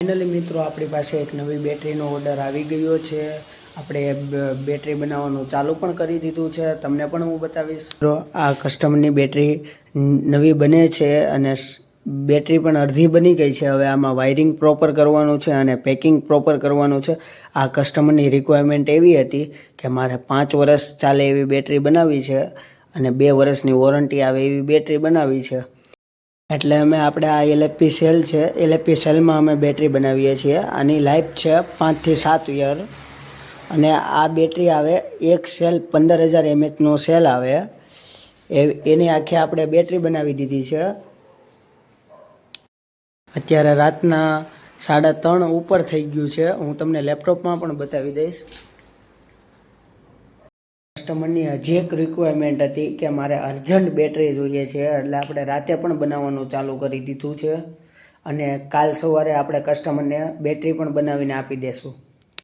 Finally મિત્રો આપણી પાસે એક નવી બેટરીનો ઓર્ડર આવી ગયો છે. આપણે બેટરી બનાવવાનું ચાલુ પણ કરી દીધું છે. તમને પણ હું બતાવીશ. આ કસ્ટમરની બેટરી નવી બને છે અને બેટરી પણ અડધી બની ગઈ છે. હવે આમાં વાયરિંગ પ્રોપર કરવાનું છે અને પેકિંગ પ્રોપર કરવાનું છે. આ કસ્ટમરની રિક્વાયરમેન્ટ એવી હતી કે મારે 5 વર્ષ ચાલે એવી બેટરી બનાવવી છે અને 2 વર્ષની વોરંટી આવે એવી બેટરી બનાવવી છે. એટલે આપણે આ LFP સેલ છે, LFP સેલમાં અમે બેટરી બનાવીએ છીએ. આની લાઈફ છે 5 થી 7 યર અને આ બેટરી આવે એક સેલ 15,000 mAhનો સેલ આવે. એની આખી આપણે બેટરી બનાવી દીધી છે. અત્યારે રાતના 3:30 ઉપર થઈ ગયું છે. હું તમને લેપટોપમાં પણ બતાવી દઈશ. કસ્ટમરની હજી એક રિક્વાયરમેન્ટ હતી કે મારે અર્જન્ટ બેટરી જોઈએ છે, એટલે આપણે રાતે પણ બનાવવાનું ચાલુ કરી દીધું છે અને કાલ સવારે આપણે કસ્ટમરને બેટરી પણ બનાવીને આપી દેશું.